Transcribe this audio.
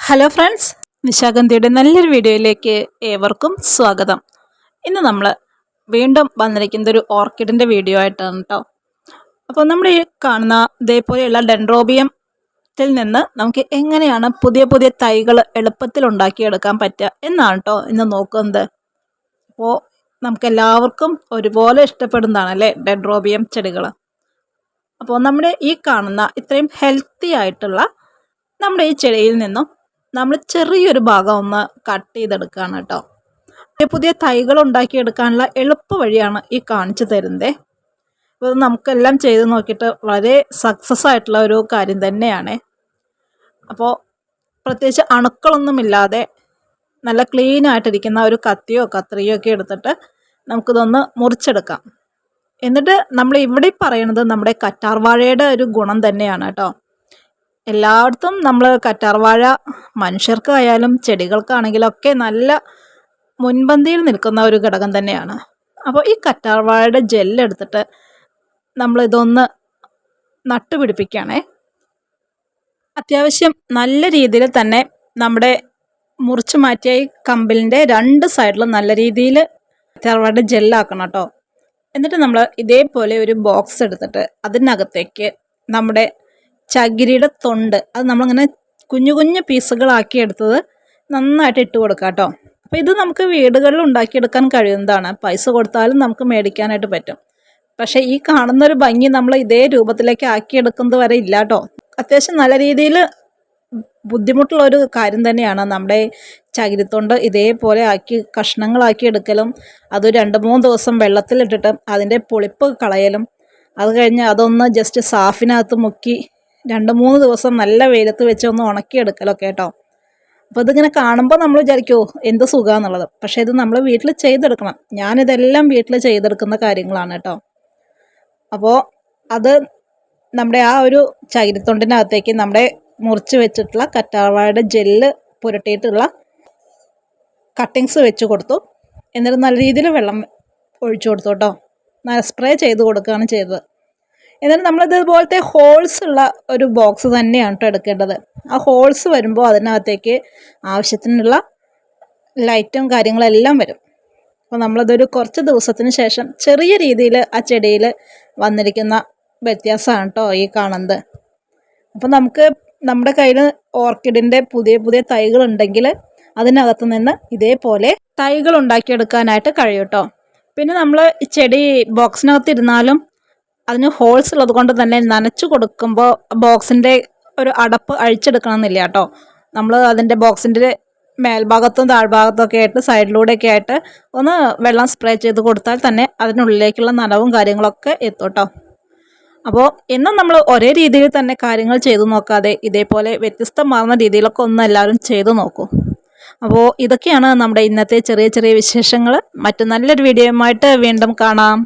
Hello friends, നിശാഗന്ധിയുടെ നല്ലൊരു വീഡിയോയിലേക്ക് ഏവർക്കും സ്വാഗതം. ഇന്ന് നമ്മൾ വീണ്ടും വന്നിരിക്കുന്നത് ഒരു ഓർക്കിഡിൻ്റെ വീഡിയോ ആയിട്ടാണ് കേട്ടോ. അപ്പോൾ നമ്മൾ ഈ കാണുന്ന ഇതേപോലെയുള്ള ഡെൻഡ്രോബിയത്തിൽ നിന്ന് നമുക്ക് എങ്ങനെയാണ് പുതിയ പുതിയ തൈകൾ എളുപ്പത്തിൽ ഉണ്ടാക്കിയെടുക്കാൻ പറ്റുക എന്നാണ് കേട്ടോ ഇന്ന് നോക്കുന്നത്. അപ്പോൾ നമുക്കെല്ലാവർക്കും ഒരുപോലെ ഇഷ്ടപ്പെടുന്നതാണല്ലേ ഡെൻഡ്രോബിയം ചെടികൾ. അപ്പോൾ നമ്മുടെ ഈ കാണുന്ന ഇത്രയും ഹെൽത്തി ആയിട്ടുള്ള നമ്മുടെ ഈ ചെടിയിൽ നിന്നും നമ്മൾ ചെറിയൊരു ഭാഗം ഒന്ന് കട്ട് ചെയ്തെടുക്കുകയാണ് കേട്ടോ. പുതിയ തൈകൾ ഉണ്ടാക്കിയെടുക്കാനുള്ള എളുപ്പ വഴിയാണ് ഈ കാണിച്ചു തരുന്നത്. അപ്പോൾ നമുക്കെല്ലാം ചെയ്ത് നോക്കിയിട്ട് വളരെ സക്സസ് ആയിട്ടുള്ള ഒരു കാര്യം തന്നെയാണ്. അപ്പോൾ പ്രത്യേകിച്ച് അണുക്കളൊന്നുമില്ലാതെ നല്ല ക്ലീൻ ആയിട്ടിരിക്കുന്ന ഒരു കത്തിയോ കത്രിയോ ഒക്കെ എടുത്തിട്ട് നമുക്കിതൊന്ന് മുറിച്ചെടുക്കാം. എന്നിട്ട് നമ്മൾ ഇവിടെ പറയുന്നത് നമ്മുടെ കറ്റാർവാഴയുടെ ഒരു ഗുണം തന്നെയാണ് കേട്ടോ. എല്ലായിടത്തും നമ്മൾ കറ്റാർവാഴ മനുഷ്യർക്കായാലും ചെടികൾക്കാണെങ്കിലും ഒക്കെ നല്ല മുൻപന്തിയിൽ നിൽക്കുന്ന ഒരു ഘടകം തന്നെയാണ്. അപ്പോൾ ഈ കറ്റാർവാഴയുടെ ജെല്ലെടുത്തിട്ട് നമ്മളിതൊന്ന് നട്ടുപിടിപ്പിക്കുകയാണേ. അത്യാവശ്യം നല്ല രീതിയിൽ തന്നെ നമ്മുടെ മുറിച്ച് മാറ്റിയ ഈ കമ്പിലിൻ്റെ രണ്ട് സൈഡിലും നല്ല രീതിയിൽ കറ്റാർവാഴയുടെ ജെല്ലാക്കണം കേട്ടോ. എന്നിട്ട് നമ്മൾ ഇതേപോലെ ഒരു ബോക്സ് എടുത്തിട്ട് അതിനകത്തേക്ക് നമ്മുടെ ചകിരിയുടെ തൊണ്ട് അത് നമ്മളിങ്ങനെ കുഞ്ഞു കുഞ്ഞു പീസുകളാക്കി എടുത്തത് നന്നായിട്ട് ഇട്ട് കൊടുക്കാം കേട്ടോ. അപ്പോൾ ഇത് നമുക്ക് വീടുകളിൽ ഉണ്ടാക്കിയെടുക്കാൻ കഴിയുന്നതാണ്. പൈസ കൊടുത്താലും നമുക്ക് മേടിക്കാനായിട്ട് പറ്റും. പക്ഷേ ഈ കാണുന്നൊരു ഭംഗി നമ്മൾ ഇതേ രൂപത്തിലേക്ക് ആക്കിയെടുക്കുന്നത് വരെ ഇല്ല കേട്ടോ. അത്യാവശ്യം നല്ല രീതിയിൽ ബുദ്ധിമുട്ടുള്ളൊരു കാര്യം തന്നെയാണ് നമ്മുടെ ചകിരിത്തൊണ്ട് ഇതേപോലെ ആക്കി കഷ്ണങ്ങളാക്കി എടുക്കലും അത് 2-3 ദിവസം വെള്ളത്തിലിട്ടിട്ട് അതിൻ്റെ പുളിപ്പ് കളയലും അത് കഴിഞ്ഞ് അതൊന്ന് ജസ്റ്റ് സാഫിനകത്ത് മുക്കി 2-3 ദിവസം നല്ല വെയിലത്ത് വെച്ച് ഒന്ന് ഉണക്കിയെടുക്കലൊക്കെ കേട്ടോ. അപ്പോൾ ഇതിങ്ങനെ കാണുമ്പോൾ നമ്മൾ വിചാരിക്കുമോ എന്ത് സുഖമാണെന്നുള്ളത്. പക്ഷേ ഇത് നമ്മൾ വീട്ടിൽ ചെയ്തെടുക്കണം. ഞാനിതെല്ലാം വീട്ടിൽ ചെയ്തെടുക്കുന്ന കാര്യങ്ങളാണ് കേട്ടോ. അപ്പോൾ അത് നമ്മുടെ ആ ഒരു ചകിരിത്തൊണ്ടിനകത്തേക്ക് നമ്മുടെ മുറിച്ച് വെച്ചിട്ടുള്ള കറ്റാർവാഴയുടെ ജെല്ല് പുരട്ടിയിട്ടുള്ള കട്ടിങ്സ് വെച്ച് കൊടുത്തു. എന്നിട്ട് നല്ല രീതിയിൽ വെള്ളം ഒഴിച്ചു കൊടുത്തു കേട്ടോ. സ്പ്രേ ചെയ്ത് കൊടുക്കുകയാണ് ചെയ്തത്. എന്നിട്ട് നമ്മളിതുപോലത്തെ ഹോൾസ് ഉള്ള ഒരു ബോക്സ് തന്നെയാണ് കേട്ടോ എടുക്കേണ്ടത്. ആ ഹോൾസ് വരുമ്പോൾ അതിനകത്തേക്ക് ആവശ്യത്തിനുള്ള ലൈറ്റും കാര്യങ്ങളെല്ലാം വരും. അപ്പോൾ നമ്മളതൊരു കുറച്ച് ദിവസത്തിന് ശേഷം ചെറിയ രീതിയിൽ ആ ചെടിയിൽ വന്നിരിക്കുന്ന വ്യത്യാസമാണ് കേട്ടോ ഈ കാണുന്നത്. അപ്പോൾ നമുക്ക് നമ്മുടെ കയ്യിൽ ഓർക്കിഡിൻ്റെ പുതിയ പുതിയ തൈകളുണ്ടെങ്കിൽ അതിനകത്ത് നിന്ന് ഇതേപോലെ തൈകൾ ഉണ്ടാക്കിയെടുക്കാനായിട്ട് കഴിയും കേട്ടോ. പിന്നെ നമ്മൾ ഈ ചെടി ബോക്സിനകത്ത് ഇരുന്നാലും അതിന് ഹോൾസ് ഉള്ളത് കൊണ്ട് തന്നെ നനച്ചു കൊടുക്കുമ്പോൾ ബോക്സിൻ്റെ ഒരു അടപ്പ് അഴിച്ചെടുക്കണമെന്നില്ല കേട്ടോ. നമ്മൾ അതിൻ്റെ ബോക്സിൻ്റെ മേൽഭാഗത്തും താഴ്ഭാഗത്തൊക്കെ ആയിട്ട് സൈഡിലൂടെയൊക്കെ ആയിട്ട് ഒന്ന് വെള്ളം സ്പ്രേ ചെയ്ത് കൊടുത്താൽ തന്നെ അതിനുള്ളിലേക്കുള്ള നനവും കാര്യങ്ങളൊക്കെ എത്തും കേട്ടോ. അപ്പോൾ എന്നും നമ്മൾ ഒരേ രീതിയിൽ തന്നെ കാര്യങ്ങൾ ചെയ്തു നോക്കാതെ ഇതേപോലെ വ്യത്യസ്തമാർന്ന രീതിയിലൊക്കെ ഒന്ന് എല്ലാവരും ചെയ്തു നോക്കൂ. അപ്പോൾ ഇതൊക്കെയാണ് നമ്മുടെ ഇന്നത്തെ ചെറിയ ചെറിയ വിശേഷങ്ങൾ. മറ്റു നല്ലൊരു വീഡിയോയുമായിട്ട് വീണ്ടും കാണാം.